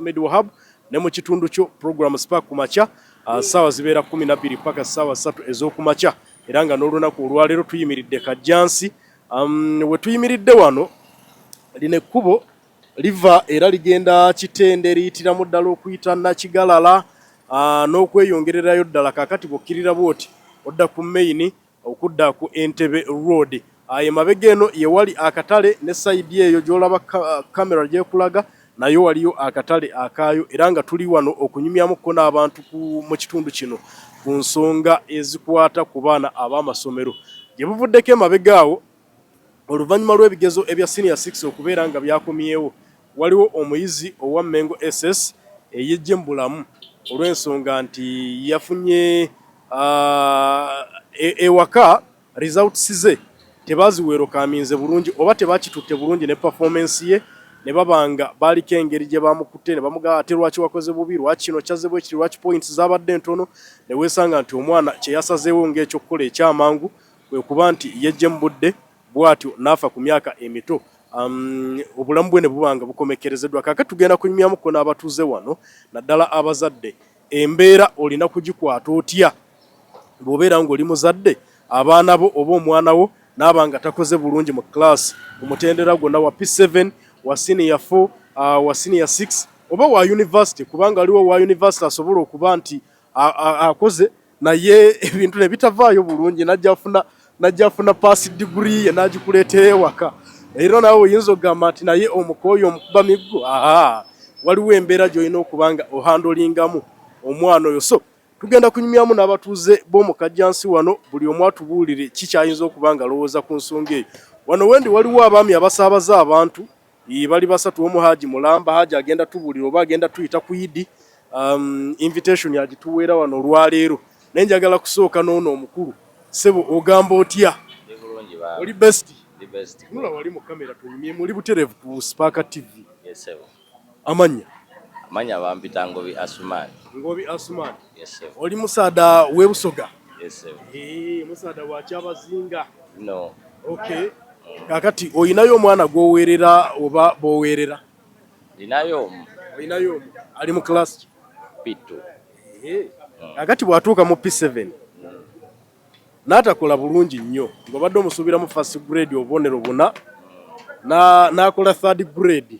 Ahmed Wahab ne mu kitundu kyo program Spark kumacha sawa zibeera 12 paka sawa 3 ez'okumacha era nga n'olunaku olwaleero tuyimiridde Kajjansi we tuyimiridde wano line kubo liva era ligenda Kitende liyitiramu ddala okuyita Nakigalala n'okweyongererayo ddala kakati bokkirira bwoti odda ku main okudda ku Entebbe Road emabega eno yewali akatale ne side eyo gy'olaba kamera gyekulaga nayo waliyo akatale akaayo era nga tuli wano okunyumyamuko n'abantu mu kitundu kino ku nsonga ezikwata ku baana ab'amasomero gye buvuddeko emabega awo oluvannyuma lw'ebigezo ebya senior 6 okubeera nga byakomyewo waliwo omuyizi owa Mengo SS eyejje mu bulamu olw'ensonga nti yafunye ewaka results ze tebaziweerokaminze bulungi oba tebakitutte bulungi ne performance ye ne babanga baliko engeri gye bamukutte ne bamugaa ate lwaki wakoze bubi lwaki kino kyazebwa ekiri lwaki points zabadde ntono ne weesanga nti omwana kye yasazeewo ng'ekyokukola ekyamangu kwe kuba nti yejje mu budde bw'atyo n'afa ku myaka emito obulamu bwe ne bubanga bukomekerezeddwa kakati tugenda kunyumyamuko n'abatuuze wano naddala abazadde embeera olina kugikwata otya bw'obeera ng'oli muzadde abaana bo oba omwana wo n'abanga takoze bulungi mu class omutendera gwonna wa P7 wa senior 4 wa senior 6 oba wa university kubanga aliwo wa university asobola okuba nti akoze naye ebintu ne bitavaayo bulungi najja afuna pass degree ye n'agikuleetera ewaka era nawe oyinza okugamba nti naye omukooyo omukuba miggo waliwo embeera gy'olina okuba nga ohandolingamu omwana oyo so tugenda kunyumyamu n'abatuuze b'omu Kajjansi wano buli omu atubuulire kikyayinza okuba nga alowooza ku nsonga eyo wano wendi waliwo abaami abasaabaza abantu bali basatu omu Haji Mulamba Haji agenda tubuulira oba agenda tuyita ku Idi invitation yagituweera wano olwaleero naye njagala kusooka n'ono omukulu sebo ogamba otya oli best nula wali mu kamera tunyumye muli buterevu ku Spark TV amanya bampita Ngobi Asumani. Ngobi Asumani. Yes sir. Oli musaada webusoga. Yes sir. Musaada wa Kyabazinga. No. Okay. Kakati oyinayo omwana gwowerera oba bowerera? Ninayo. Oyinayo ali mu class P2. Kakati bwatuuka mu P7. N'atakola bulungi nnyo. Ng'obadde omusuubira mu first grade obubonero buna n'akola third grade.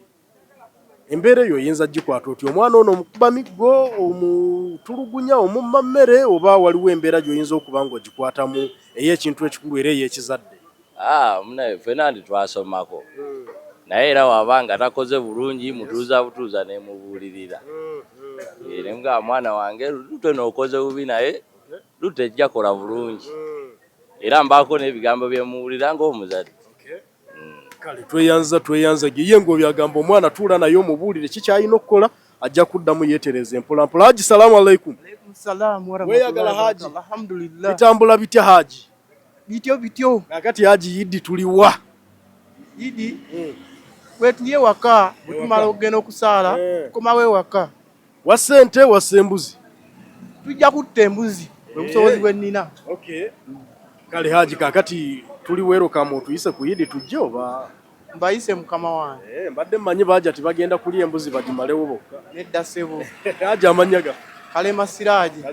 Embeera eyo oyinza gikwata oti omwana ono omukuba miggo omutulugunya omumma mmere oba waliwo embeera gy'oyinza okuba nga ogikwatamu ey'ekintu ekikulu era ey'ekizadde munaye ffena ndi twasomako naye era wabanga takoze bulungi mutuuza butuuza nemubuulirira ne mugamba mwana wange lute nookoze bubi naye lute ejja kola bulungi era mbaako n'ebigambo byemuwulira ng'omuzadde kale tweyanza giye ng'obyagamba omwana tuula naye omubuulire kikyalina okukola ajja kuddamu yeetereza empolampola. Haji salaamu alaikum. Weeyagala Haji? Alhamdulillah. Bitambula bitya Haji? Bityo. Kakati Haji Idi tuliwa? Idi wetuye waka butumala okugenda okusaala tukomawo ewaka. Wassa ente wassa embuzi? Tujja kutta embuzi obusobozi bwe nnina. Okay. Kale Haji kakati tuli welcome otuyise ku Idi tujje oba mbayise mukama wange mbadde mmanyi baaja tibagenda kulya embuzi bagimalewo bokka nedda sebo Haji amanyaga Kalema Siraji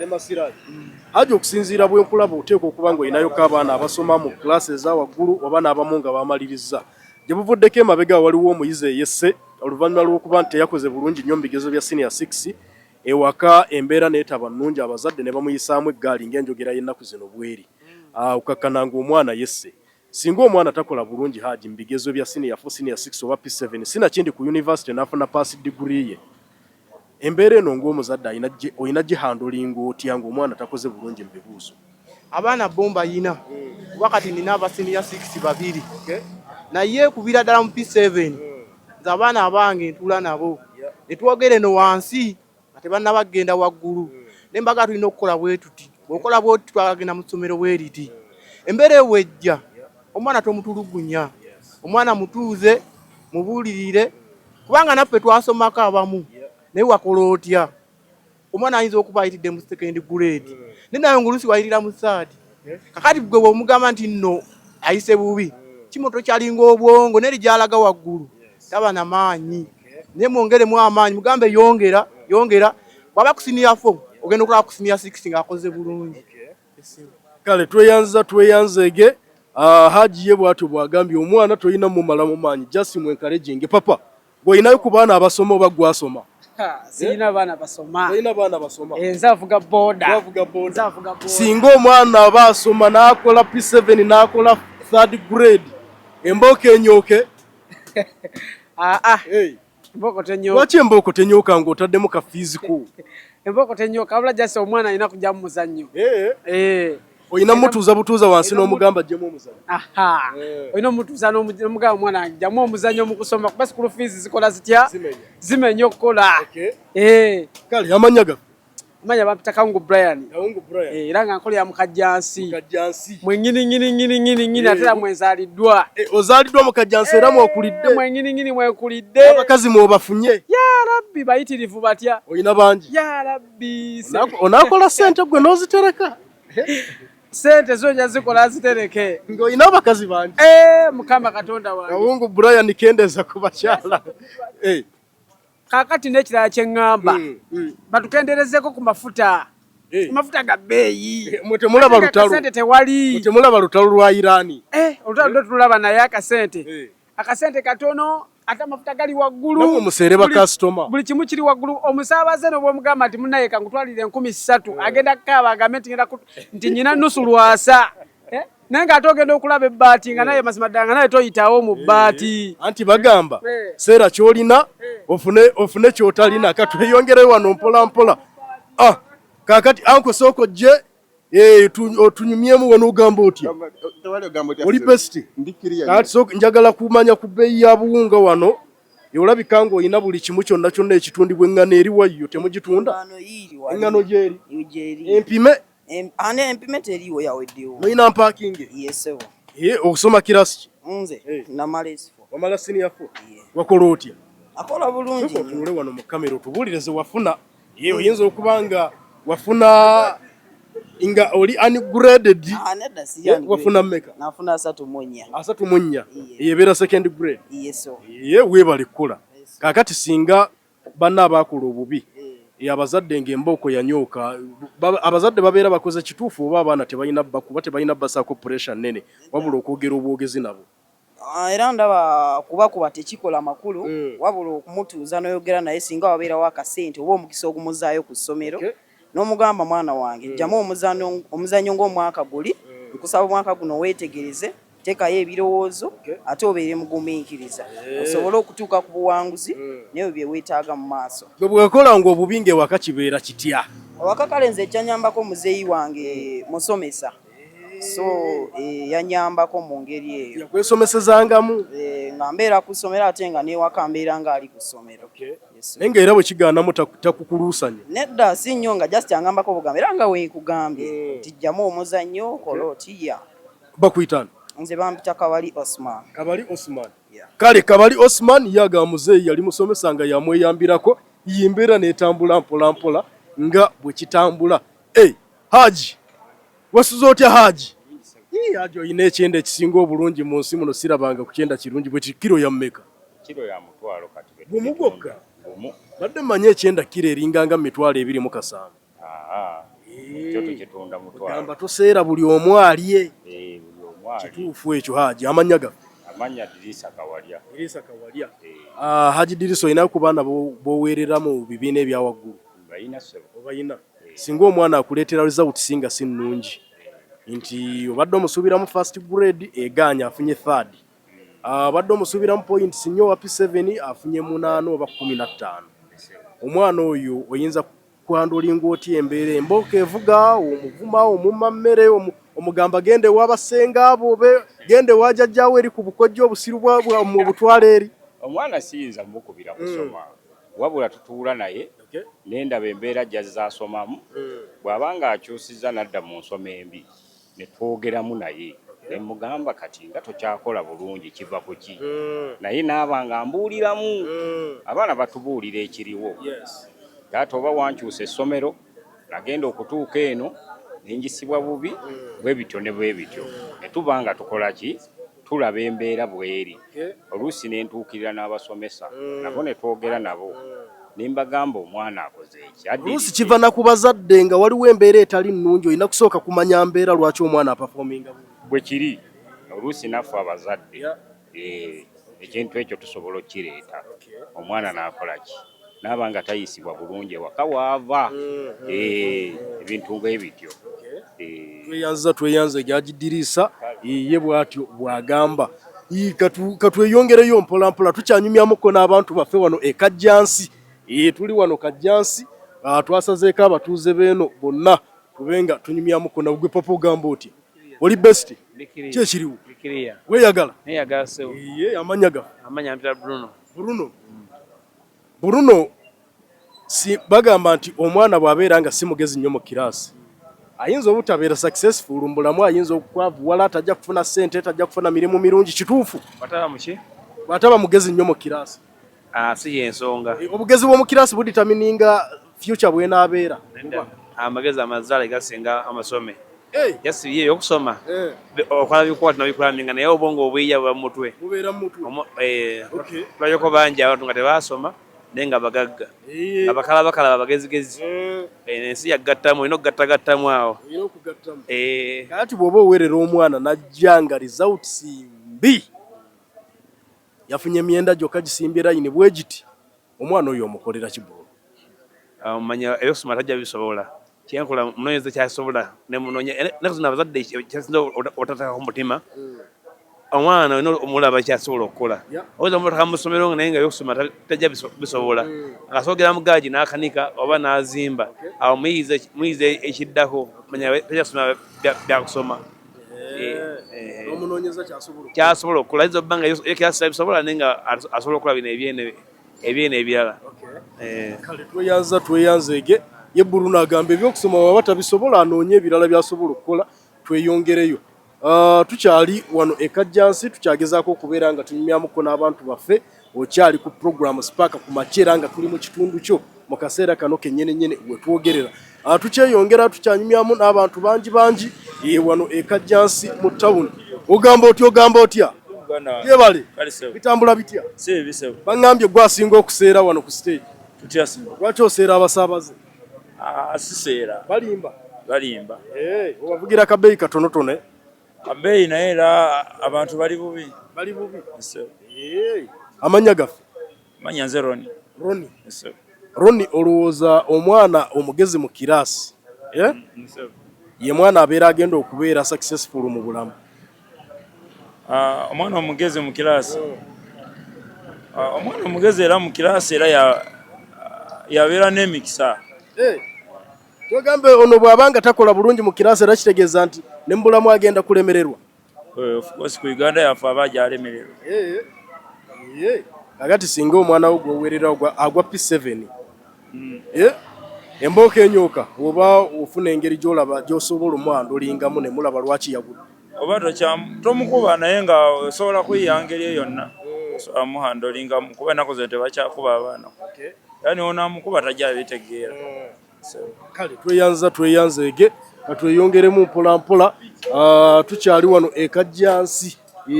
Haji okusinziira bw'enkulaba oteeka okuba nga oyinayoko abaana abasoma mu classe eza waggulu oba n'abamu nga bamaliriza gye buvuddeko emabega waliwo omuyizi eyesse oluvannyuma lw'okuba nti teyakoze bulungi nnyo mu bigezo bya senior 6 ewaka embeera neetaba nnungi abazadde ne bamuyisaamu eggaali ng'enjogera y'ennaku zino bweri okakkananga omwana yesse singa omwana takola bulungi Haji mu bigezo bya senior 4 senior 6 oba P7 sina kindi ku university n'afuna pass degree ye embeera eno ng'omuzadde oyina gihandolinga otya ng'omwana takoze bulungi mu bibuuzo abaana bomba yina wakati nina aba senior 6 babiri naye kubira ddala mu P7 nze abaana abange ntula nabo ne twogere no wansi ate banna bagenda waggulu ne mbaga tulina okukola bwe tuti bw'okola bw'oti twagenda mu ssomero bwe riti embeera ewejja omwana tomutulugunya omwana mutuuze mubuulirire kubanga naffe twasomako abamu naye wakola otya omwana ayinza okuba ayitidde mu second grade nenayo ngulusi wayirira mu third kakati gwe bw'omugamba nti nno ayise bubi kimoto kyalinga obwongo neri gyalaga waggulu taba na maanyi ne mwongeremu amaanyi mugambe yongera bwaba ku senior 4 ogenda okulaba ku senior 6 ng'akoze bulungi. Kale tweyanzege Haji ye bwatyo bwagambye omwana toyina mumala mu maanyi just mu encouraging papa goyinayo ku baana abasoma oba gwasoma. Sina baana basoma. Toyina baana basoma. Nzavuga boda. Singa omwana aba asoma n'akola P7 n'akola 3rd grade embooko enyoke. Hey. Mboko tenyoka. Lwaki embooko tenyoka ng'otaddemu ka physical? Mboko tenyoka wabula just omwana alina kujja mu muzannyo. Oyina mutuuza butuuza wansi n'omugamba ajjemu omuzannyo. Oyina mutuuza n'omugamba omwana ajjamu omuzannyo mu kusoma kuba school fees zikola zitya? Zimenya okukola. Kale amanya gafe. Amanya bampita Kawungu Brian. Era nga nkolera mu Kajjansi. Mwe ngini ate mwenzaaliddwa. Ozaaliddwa mu Kajjansi era mwokulidde. Mwe ngini mwekulidde. Abakazi mwobafunye. Ya Rabbi bayitirivu batya. Oyina bangi. Ya Rabbi. Onaakola ssente gwe n'ozitereka. Sente zonja zikola zitereke. Ng'oyina abakazi bangi. Mukama Katonda wange. Kawungu Brian kendeza ku bakyala. Kakati n'ekirala kye ŋŋamba batukenderezeko ku mafuta. Mafuta ga bbeeyi. Temulaba lutalo. Akasente tewali. Temulaba lutalo lwa Irani. Olutalo tulaba naye akasente. Akasente katono ate amafuta gali waggulu. Namwe museere ba customer. Buli kimu kiri waggulu. Omusaabaze n'obwomugamba nti munnaye kangutwalire 13,000 agenda kukaaba agambe nti nyina nusu lwasa. Naye ng'ate ogenda okulaba ebbaati nga naye mazima ddala nga naye toyitawo mu bbaati. Anti bagamba seera ky'olina ofune ky'otalina katweyongereyo wano mpola mpola. Kaakati anko sooko gye otunyumyemu wano ogamba otya? Oli pesti? Kati sooko njagala kumanya ku bbeeyi ya buwunga wano. Olabika ng'olina buli kimu kyonna kyonna ekitundibwa eŋŋano eri wayyo temugitunda? Eŋŋano gy'eri? Empime? Empime teriiwo yaweddewo. Noyina mpaakingi? Yesewo. Okusoma kirasi ki? Nze namala S4. Wamala senior 4? Wakola otya? Akola bulungi. Otunule wano mu kamera otubuulire ze wafuna. Oyinza okuba nga wafuna nga oli ungraded. Nedda si wafuna mmeka? Nafuna 3.4. 3.4. Ebeera second grade? Yeso. Weebale kkola. Kaakati singa banna abaakola obubi abazadde ng'embooko yanyooka abazadde babeera bakoze kituufu oba abaana tebalina bakuba tebalina basaako pressure nnene wabula okwogera obwogezi nabo. Era ndaba kuba tekikola makulu wabula okumutuuza n'oyogera naye singa wabeerawo akasente oba omukisa ogumuzaayo ku ssomero n'omugamba mwana wange jjamu omuzannyo ng'omwaka guli nkusaba omwaka guno weetegereze tekayo ebirowoozo ate obeere mugumiikiriza osobole okutuuka ku buwanguzi naye bye weetaaga mu maaso. Gwe bwekola ng'obubi ng'ewaka kibeera kitya? Awaka kale nze kyanyambako muzeeyi wange musomesa so yanyambako mu ngeri eyo. Yakwesomesezangamu? Nga mbeera ku ssomero ate nga n'ewaka mbeera ng'ali ku ssomero. Naye ng'era bwe kigaanamu takukuluusanya? Nedda si nnyo nga just angambako bugambe era nga weekugambye nti jjamu omuzannyo kola otiya. Bakuyitana? Nze bampita Kabali Osman. Kabali Osman. Kale Kabali Osman yaga muzeeyi yali musomesa nga yamweyambirako yimbeera n'etambula mpola mpola nga bwe kitambula. Haji wasuza otya Haji? Haji oyina ekyenda ekisinga obulungi mu nsi muno sirabanga ku kyenda kirungi bwe kiro ya mmeka? Kiro ya mutwalo kati. Gumugokka? Badde mmanyi ekyenda kiro eringanga mu mitwalo 27. Kyo tukitunda mutwalo. Gamba toseera buli omu alye. Kituufu ekyo Haji amanya gafe? Amanya Dirisa Kawalya. Dirisa Kawalya. Haji Dirisa oyina ku baana b'oweerera mu bibiina ebya waggulu? Bayina sebo. Obayina? Singa omwana akuleetera result singa si nnungi nti obadde omusuubiramu first grade egaanya afunye 3rd. Abadde omusuubiramu points nnyo wa P7 afunye 8 oba 15. Omwana oyo oyinza kwandolinga otya embeera embooko evuga omuvuma omumma mmere omugamba gende w'abasenga abo gende wajjajjaawo eri ku bukojjo obusiru mu butwale eri? Omwana siyinza mukubira kusoma wabula tutuula naye nendaba embeera gy'azaasomamu bw'aba ng'akyusizza n'adda mu nsoma embi ne twogeramu naye ne mugamba kati nga tokyakola bulungi kiva ku ki naye naaba nga mbuuliramu abaana batubuulira ekiriwo ate oba wankyusa essomero nagenda okutuuka eno nenjisibwa bubi bwe bityo ne bwe bityo ne tuba nga tukola ki tulaba embeera bweri oluusi ne ntuukirira n'abasomesa nabo ne twogera nabo ne mbagamba omwana akoze eki oluusi kiva na ku bazadde nga waliwo embeera etali nnungi olina kusooka kumanya mbeera lwaki omwana apafominga bwe kiri oluusi naffe abazadde ekintu ekyo tusobola okkireeta omwana n'akola ki naaba nga tayisibwa bulungi ewaka waava ebintu ng'ebityo tweyanze gyagiddirisa ye bw'atyo bw'agamba katweyongereyo mpolampola tukyanyumyamuko n'abantu baffe wano ekajjansi tuli wano kajjansi twasazeeko abatuuze beeno bonna tubenga tunyumyamuko nagwe papa ogamba otya oli best kyekiriwo weeyagala amanya ga Bruno si bagamba nti omwana bw'abeera nga si mugezi nnyo mu kiraasi ayinza obutabeera successful mbulamu ayinza okwavuwala atajja kufuna ssente tajja kufuna mirimu mirungi kituufu bw'ataba mugezi nnyo mu kiraasi si yensonga obugezi bw'omu kiraasi buditamininga future bw'enaabeera amagezi amazaale gasinga amasome yasibiye yokusoma okola bikukwata nabikulaminga naye obwongo obwiya buba mu mutwe tulabeko bangi abantu nga tebasoma naye nga bagagga abakalabakala bagezigezi ensi yagattamu olina okugattagattamu awo kati bw'oba owerera omwana najja nga results mbi yafunye emyenda gyokka gisimbye layini bwe giti omwana oyo omukolera kibulu omanya ebyosoma tajja bisobola kyenkola munoonyeza kyasobola nemunoonya nakuzina abazadde kyasinza otatako mutima omwana olina omulaba kyasobola okukola oyinza omutaka musomero naye nga ebyosoma tajja bisobola akasoogera mugaaji n'akanika oba n'azimba awo muyize ekiddako manya tajasoma byakusoma kyasobola okukola ayinza obba nga ekyasira bisobola naye nga asobola okukola bino ebyene ebirala kale tweyanzeege ye Bruno agamba ebyokusoma waba tabisobola anoonye ebirala byasobola okukola tweyongereyo tukyali wano ekajjansi tukyagezaako okubeera nga tunyumyamuko n'abantu baffe okyali ku program Spark ku makyera nga tuli mu kitundu kyo mu kaseera kano kennyene wetwogerera tukyeyongera tukyanyumyamu n'abantu bangi wano ekajjansi mu tawuni ogamba otya yebale bitambula bitya baŋŋambye gwe asinga okuseera wano ku stage lwaki oseera abasaabaze asiseera balimba obavugira kabeeyi katonotono kabeeyi naye era abantu bali bubi amanya gaffe manya nze Roni olowooza omwana omugezi mu kiraasi ye mwana abeera agenda okubeera successful mu bulamu omwana omugezi mu kiraasi omwana omugezi era mu kiraasi era yabeera n'emikisa Tugambe ono bw'abanga takola bulungi mu kiraasi era kitegeeza nti ne mu bulamu agenda kulemererwa of course ku Uganda yaffe aba gyalemererwa agati singa omwana wo gwewerera agwa P7 embooka enyooka oba ofuna engeri gy'olaba gy'osobola omwandulingamu ne mulaba lwaki yagudde oba tomukuba naye nga osobola kuyiya ngeri eyo yonna amuhandolingamu kuba ennaku zino tebakyakuba abaana yani onaamukuba tajja bitegeera kale tweyanzeege katweyongeremu mpolampola tukyali wano ekajjansi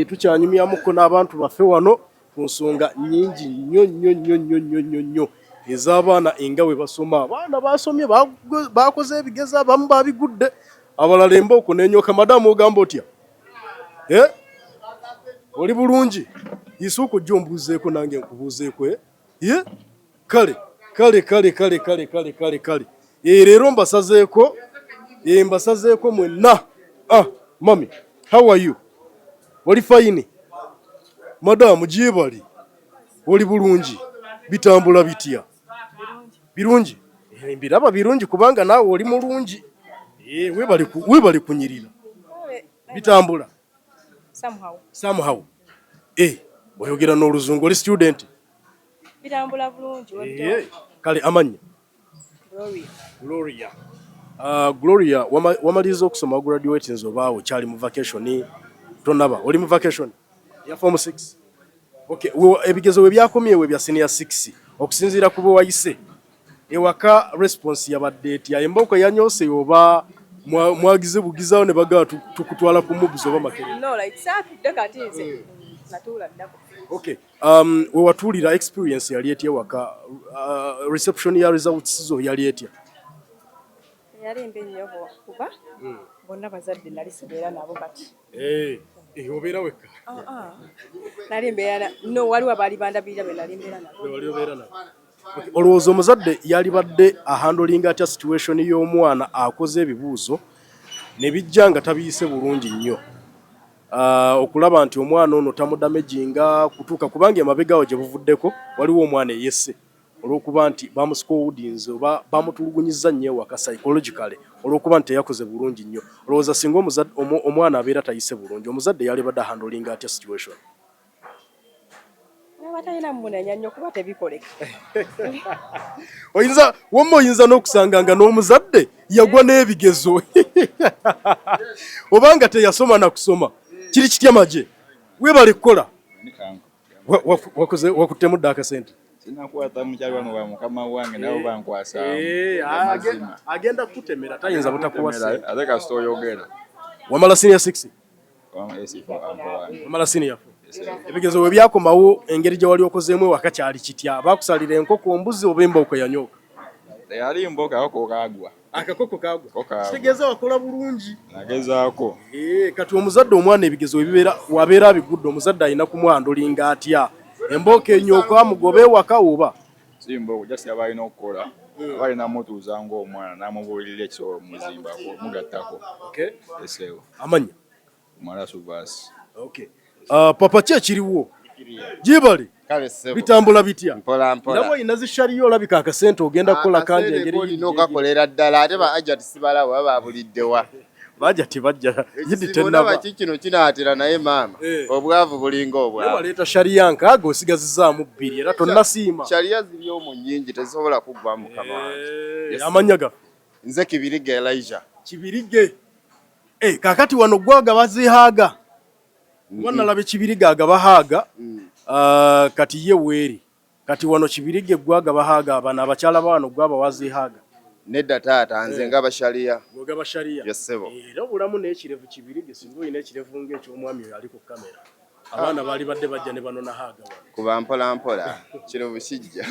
tukyanyumyamuko n'abantu baffe wano ku nsonga nnyingi nnyo ez'abaana enga we basoma abaana basomye bakoze ebigezi abamu babigudde abalala embooko n'enyoka madamu ogamba otya oli bulungi isuuka ojja ombuuzeeko nange nkubuuzeeko kale leero mbasazeeko mwenna mami how are you oli fine madamu gyebali oli bulungi bitambula bitya birungi mbiraba birungi kubanga naawe oli mulungi webali kunyirira bitambula somehow oyogera n'oluzungu oli student bitambula bulungi kale amanya Gloria wamaliriza okusoma graduates obaawo kyali mu vacation tonaba oli mu vacation ya form 6 okay ebigezo we byakomyewe bya senior 6 okusinziira ku bwe wayise ewaka response yabadde etya embooko yanyose oba mwagize bugizaawo ne bagaa tukutwala ku mubuzi oba Makerere. No, like saatudde kati nze natuula ddako. Okay. We watuulira experience yali etya waka reception ya results zo yali etya? Yali mbi nnyo kuba bonna bazadde nali sibeera nabo kati. Obeera wekka? Nali mbeera no waliwo abaali bandabirira be nali mbeera nabo. Wali obeera nabo. Olowooza omuzadde yali badde ahandolinga atya situation y'omwana akoze ebibuuzo ne bijja nga tabiyise bulungi nnyo. Okulaba nti omwana ono tamudamejinga kutuuka kubanga emabegaawo gye buvuddeko waliwo omwana eyesse olw'okuba nti bamuscoldinze oba bamutulugunyizza nnyo ewaka psychologically olw'okuba nti teyakoze bulungi nnyo. Olowooza singa omwana abeera tayise bulungi omuzadde yali badde ahandolinga atya situation? Batalina munenya nnyo kuba tebikoleka. Oyinza n'okusanga nga n'omuzadde yagwa n'ebigezo obanga teyasoma na kusoma kiri kitya maje webale kukola wakuttemu dda akasente sinakwata mukyali wano wa mukama wange nabo bankwasa agenda kutemera tayinza butakuwasa ate kasita oyogera wamala senior 6 wamala senior 4 ebigezo we byakomawo engeri gye wali okozeemu ewaka kyali kitya bakusalira enkoko mbuzi oba embooko yanyoka yali mboka akoko kagwa akakoko kagwa kitegeeza wakola bulungi nagezaako kati omuzadde omwana ebigezo ebibeera wabeera abigudde omuzadde alina kumwandolinga atya embooka enyooka amugobe ewaka oba si mbooko jasi aba alina okukola aba alina mutuuza ng'omwana n'amubuulirira ekisobolo muzimbako mugattako eseewo amanya mala subaasi papa ki ekiriwo jibale bitambula bitya nabo oyina zishaliyo olabika akasente ogenda kukola kanje engeri olina okakolera ddala ate ba ajati sibalawo baba babuliddewa bajati bajja yidi tenaba kino kinaatira naye maama obwavu bulinga obwavu baleeta sharia nkaago osigazizaamu bbiri era tonnasiima sharia ziri omu nnyingi tezisobola kuggwa mu mukama wange amanya gafe nze Kibirige Elijah Kibirige kakati wano gwaga bazihaaga wanalabe Kibirige agabahaaga kati ye weeri kati wano Kibirige gwaga bahaaga abana abakyala bano gwaba wazihaaga nedda taata nze nga basharia ngoga basharia yesebo era bulamu n'ekirevu Kibirige singo ine ekirevu ng'ekyomwami oyo ali ku kamera abaana bali badde bajja ne bano nahaaga kuba mpola mpola kirevu kijja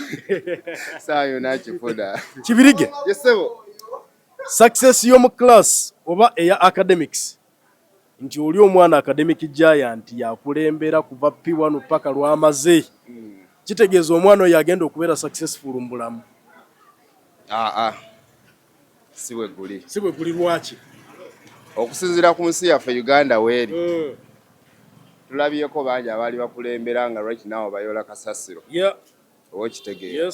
saayo nakifuna Kibirige yesebo success y'omu class oba eya academics nti oli omwana academic giant yakulembera kuva P1 paka lwamaze kitegeeza omwana oyo agenda okubeera successful mu bulamu siwe guli lwaki okusinziira ku nsi yaffe Uganda weeri tulabyeko bangi abaali bakulembera nga right now bayola kasasiro owekitegeera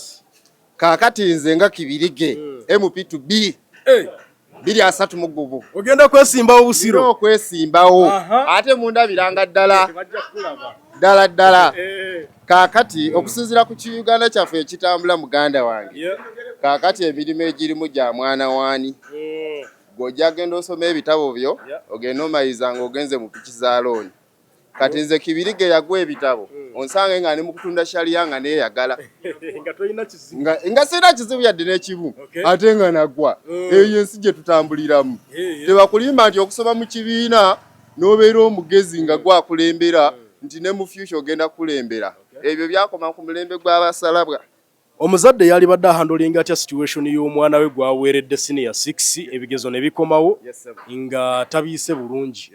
kaakati nze nga Kibirige MP2B 230 ogenda kwesimbawo busiro okwesimbawo ate mundabiranga ddala kaakati okusinziira ku Uganda kyaffe ekitambula muganda wange kaakati emirimu egirimu gya mwana waani gojja genda osoma ebitabo byo ogenda omayizanga ogenze mu piki za looni kati nze Kibirige yagwa ebitabo onsange nga ne mu kutunda sharia nga neeyagala nga sirina kizibu yadde n'ekibu ate nga nagwa eyo ensi gye tutambuliramu tebakulimba nti okusoma mu kibiina n'obeera omugezi nga gwakulembera nti ne mu future ogenda kulembera ebyo byakoma ku mulembe gw'abasalabwa omuzadde yali badde ahandolinga atya situation y'omwana we gwaweeredde senior 6 ebigezo ne bikomawo nga tabiise bulungi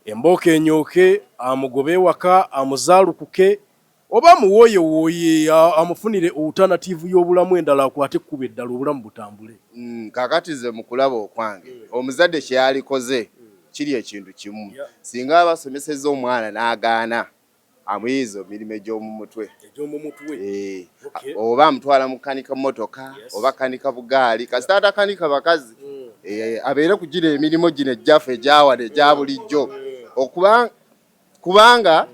embooka enyooke amugobe ewaka amuzaalukuke oba muwooye amufunire alternative y'obulamu endala akwate ekkuba eddala obulamu butambule kaakati ze mu kulaba okwange omuzadde kye yalikoze kiri ekintu kimu singa abasomeseza omwana n'agaana amuyiza emirimu egy'omu mutwe oba amutwala mu kanika mmotoka oba kanika bugaali kasita atakanika bakazi abeere kugira emirimu gino egyaffe egyawane egya bulijjo kubanga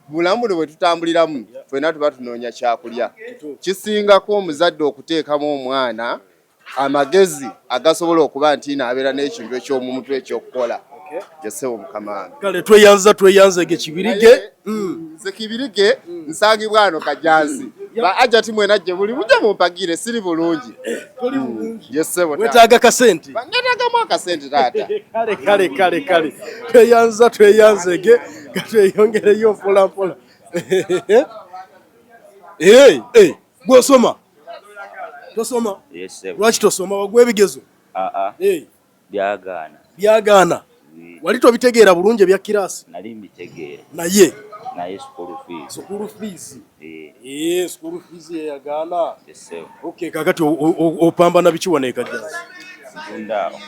bulamu buno bwe tutambuliramu ffenna tuba tunoonya kyakulya kisingako omuzadde okuteekamu omwana amagezi agasobola okuba nti naabeera n'ekintu eky'omu mutwe ekyokukola Jessewo mukama. Kale tweyanzege Kibirige. Nze Kibirige nsangibwa ano Kajansi. Ba ajati mwenajje buli mujja mumpagire siri bulungi. Toli bulungi. Jessewo. Wetaaga kasente. Bangetaga mu akasente taata. Kale. Tweyanzege katweyongereyo mpola. Gwosoma. Tosoma? Yes, sir. Lwaki tosoma wagwa ebigezo? Byagaana. Wali tobitegeera bulungi ebya kirasi? Nali mbitegeera. Naye school fees. School fees yagaana. Yes, sir. Okay, kakati opambana biki wano ekajjazi? Ntundaawo.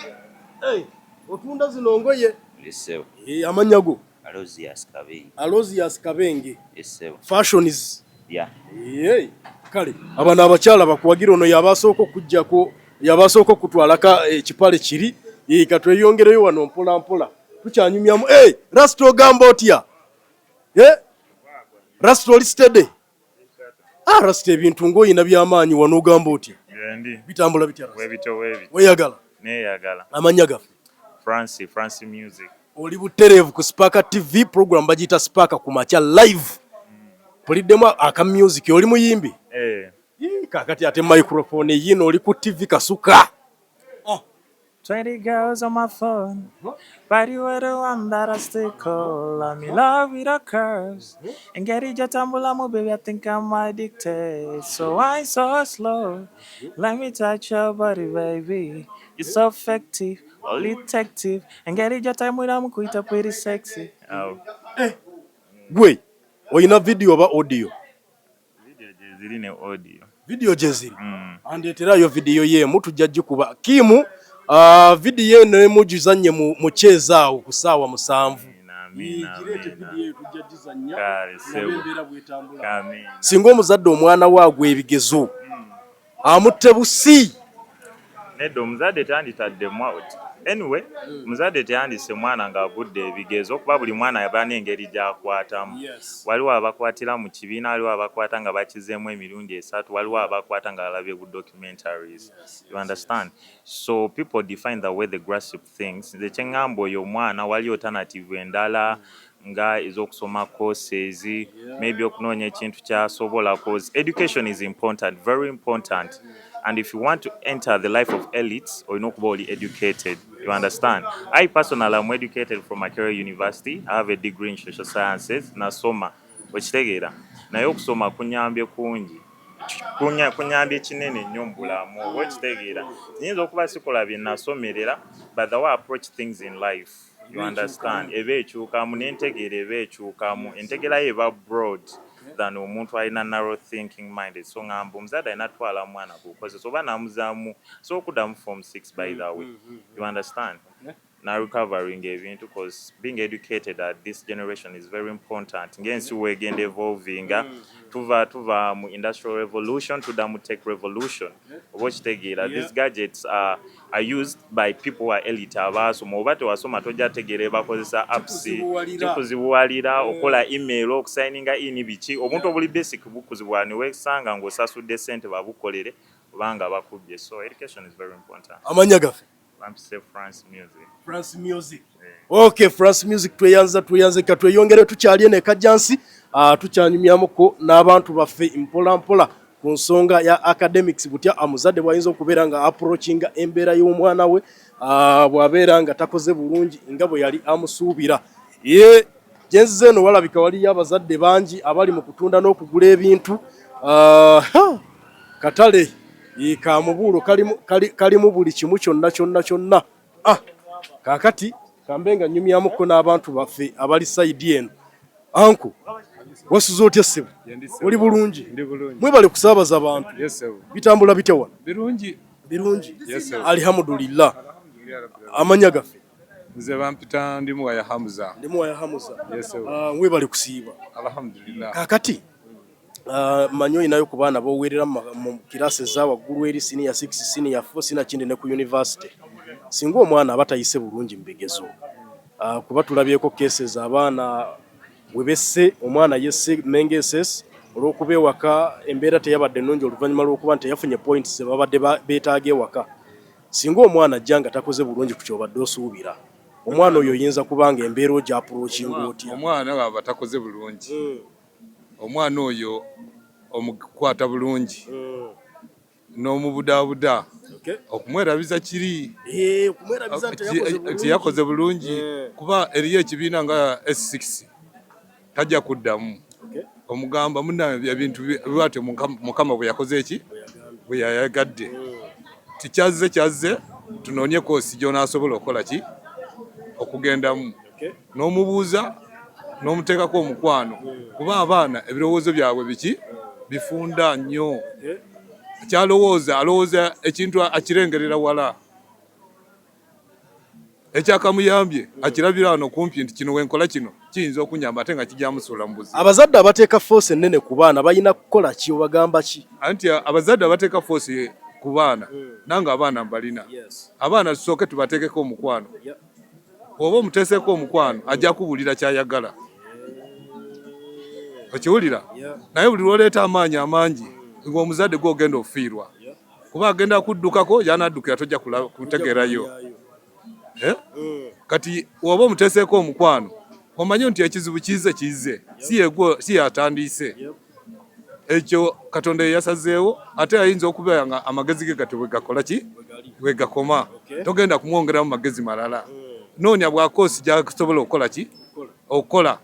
Otunda zino ngoye? Yes, sir. Amannya go? Alozias Kabenge. Yes, sir. Fashions. Yeah. Kale abana abakyala bakuwagira ono yabasooka okutwalaka ekipale kiri katweyongereyo wano mpola tukyanyumyamu Rasta ogamba otya Rasta oli steady Rasta ebintu ng'oyina by'amaanyi wano ogamba otya bitambula bitya weyagala amannya gaffe Francis Music oli butereevu ku Spark TV program bagiyita Spark ku makya live puliddemu aka music oli muyimbi kakati ate microphone yino oli ku TV kasuka 20 girls on my phone but you were the one that I still call. I'm in love with her curves and get it jatambula mo baby I think I'm addicted so why so slow let me touch your body baby you're so effective all detective and get it jatambula mo kuita pretty sexy gwe oyina video oba audio? Ziri ne audio. Video jeziri. Andeterayo video yemu tujja gikuba. Kimu video eno emujizanye mu chezaawo ku ssaawa 7. Singa omuzadde omwana waagwe ebigezo amutte busi. Nedda omuzadde tanditaddemu out. Anyway, muzadde teyandise mwana ng'agudde ebigezo okuba buli mwana yaba n'engeri gy'akwatamu. Waliwo abakwatira mu kibiina, waliwo abakwata nga bakizeemu emirundi 3, waliwo abakwata nga alabye ku documentaries. You understand? So people define the way they grasp things. Nze kye ngamba oyo omwana wali alternative endala nga ez'okusoma courses, maybe okunoonya ekintu ky'asobola cause education is important, very important. And if you want to enter the life of elites, or not be educated, you understand? I personally am educated from Makerere University. I have a degree in social sciences. Nasoma, wekitegera. Naye okusoma kunyambye kungi. Kunyambye kinene nnyo mu bulamu. Wekitegera. Nyinza okuba sikola bye nasomerera, but the way I approach things in life, you understand? Eba ekyukamu n'entegeera eba ekyukamu. Entegeera ye eba broad than omuntu alina narrow thinking minded. So ngamba omuzadde alina twala mwana kukozesa oba namuzaamu so okuddamu form 6 by the way. You understand? Now recovering ebintu because being educated at this generation is very important. Ngensi wegenda evolving tuva mu industrial revolution to the tech revolution. Obokitegera these gadgets are used by people who are elite abasoma oba tewasoma tojja tegeera bakozesa apps kikuzibuwalira okola email okusigninga in biki omuntu obuli basic bukuzibwa ne wesanga ng'osasudde ssente babukolere obanga bakubye. So education is very important. Amanya gaffe France Music. Okay, France Music tweyanze katweyongere tukyali ne Kajjansi tukyanyumyamuko n'abantu baffe mpola ku nsonga ya academics butya amuzadde bwayinza okubeera nga approaching embeera y'omwana we bwabeera nga takoze bulungi nga bwe yali amusuubira. Jenzi eno walabika waliyo abazadde bangi abali mu kutunda n'okugula ebintu katale kamubuulo kalimu buli kimu kyonna. Kakati kambenga nyumyamuko n'abantu baffe abali side eno. Anko wasuza otya ssebo? Oli bulungi? Mwebale kusaabaza abantu. Bitambula bite wano? Birungi. Alhamdulillah. Amanya gaffe? Nze bampita ndi Muwaya Hamza. Mwebale kusiiba. Alhamdulillah. Kakati manyo inayo ku baana bowerera mu kirase za waggulu eri senior 6 senior 4 sina kindi ne ku university. Singa omwana abatayise bulungi mbigezo. Kuba tulabyeko cases abaana webesse omwana yesse mengeses olw'okuba ewaka embeera teyabadde nnungi oluvannyuma lw'okuba nti yafunye points babadde beetaaga ewaka. Singa omwana ajja nga takoze bulungi ku kyobadde osuubira omwana oyo yinza kubanga embeera ogya approaching otya? Omwana baba takoze bulungi. Omwana oyo omukwata bulungi. N'omubudaabuda. Okumwerabiza kiri. Okumwerabiza teyakoze bulungi. Kuba eriyo ekibiina nga S6 tajja kuddamu. Omugamba munange ebintu bwate Mukama bwe yakoze eki bwe yayagadde. Tikyaze tunoonye kosi gy'onaasobola okukola ki okugendamu. N'omubuuza n'omuteekako omukwano kuba abaana ebirowoozo byabwe biki bifunda nnyo. Alowooza ekintu akirengerera wala. Ekyakamuyambye akirabira wano kumpi nti kino wenkola kino kiyinza okunyamba ate nga kijyamusuula mu buzima. Abazadde abateeka force ennene ku baana balina kukola ki obagamba ki? Anti abazadde abateeka force ku baana nange abaana mbalina. Abaana tusooke tubateekeko omukwano. Oba omuteeseeko omukwano ajja kubuulira kyayagala. Okiwulira? Naye buli lwoleeta amaanyi amangi ng'omuzadde gw'ogenda ofiirwa. Kuba agenda kuddukako y'anaddukira tojja kutegeerayo. Kati oba omuteeseeko omukwano omanye nti ekizibu kize si yatandiise. Ekyo Katonda yasazeewo ate ayinza okubeera nga amagezi ge gati bwe gakola ki bwe gakoma. Togenda kumwongeramu magezi malala. Noonya bwakoosi gy'asobola okukola ki okukola.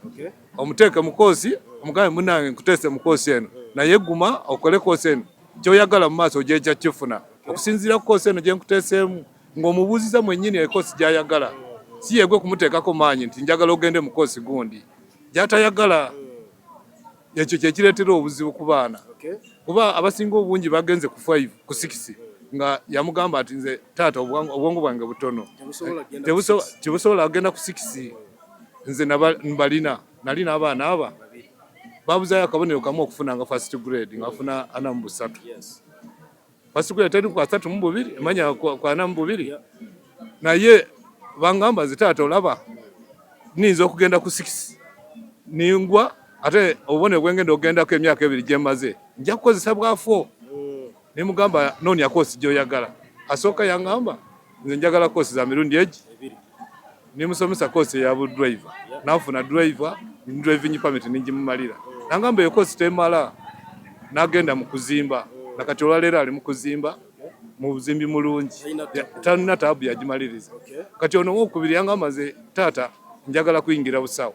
Omuteeke mu koosi omugambe munnange nkuteese mu koosi eno naye guma okole koosi eno ky'oyagala mu maaso gy'ejja kifuna. Okusinziira ku koosi eno gye nkuteeseemu ng'omubuuziza mwennyini ekoosi gy'ayagala. Si yegwe kumuteekako maanyi nti njagala ogende mu koosi gundi gy'atayagala. Ekyo kye kireetera obuzibu ku baana. Kuba abasinga obungi bagenze ku 5 ku 6 nga yamugamba ati nze taata obwongo bwange butono tebusobola agenda ku 6 nze mbalina nalina abaana aba babuzayo akabonero kamu okufuna nga first grade nga afuna 4 first grade teri kwa 3 emanya kwa 4 naye bangamba nze taata olaba ninza okugenda ku 6 ningwa ate obone bwengenda ogendako emyaka 2 gye maze nja kukozesa bwa 4. Nimugamba noonya koosi gy'oyagala. Asooka yangamba nze njagala koosi za mirundi egi. Nimusomesa koosi ya bu driver. Nafuna driver, driving permit ningimumalira. Nangamba eyo koosi temala. Nagenda mu kuzimba. Nakati olwaleero ali mu kuzimba mu buzimbi mulungi. Talina taabu yagimaliriza. Kati ono w'okubiri yangamba nze taata njagala kuyingira busawo.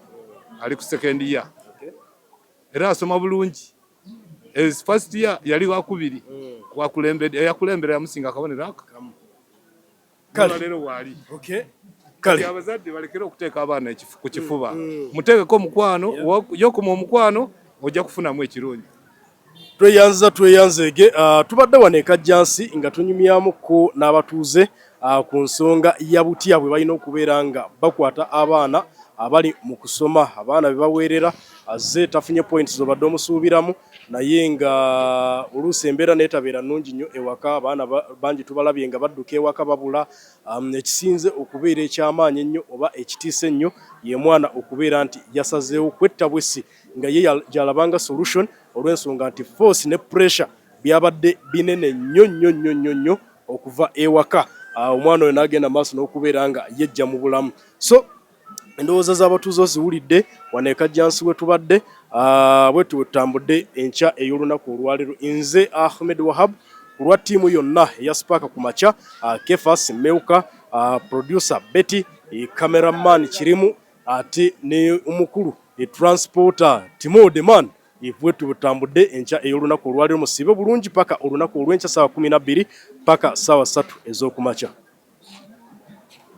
Ali ku second year. Era asoma bulungi. First year yali wakubiri yakulembera yamusinga akabonero ako lero wali. Kale abazadde balekera okuteeka abaana ku kifuba. Muteekeko omukwano yokuma omukwano ojja kufunamu ekirungi. Tweyanzege tubadde wano e Kajjansi nga tunyumyamuko n'abatuuze ku nsonga ya butya bwe balina okubeera nga bakwata abaana abali mu kusoma. Abaana be baweerera azze tafunye points zobadde omusuubiramu naye nga oluusi embeera n'etabeera nnungi nnyo ewaka. Abaana bangi tubalabye nga badduka ewaka babula. Ekisinze okubeera eky'amaanyi ennyo oba ekitiise ennyo ye mwana okubeera nti yasazeewo kwetta bwesi nga ye gy'alabanga solution olw'ensonga nti force ne pressure byabadde binene nnyo okuva ewaka. Omwana oyo n'agenda maaso n'okubeera nga yejja mu bulamu. So endowooza z'abatuuze ziwulidde wano e Kajjansi we tubadde bwetu bwetutambudde enkya ey'olunaku olwaleero. Nze Ahmed Wahab ku lwa ttiimu yonna eya Spark ku makya, Kefas Meuka, producer Betty, cameraman Kirimu ate ne omukulu transporter Timo Deman. Bwetu bwetutambudde enkya ey'olunaku olwaleero musiibe bulungi paka olunaku olw'enkya ssaawa 12 paka ssaawa 3 ez'okumakya.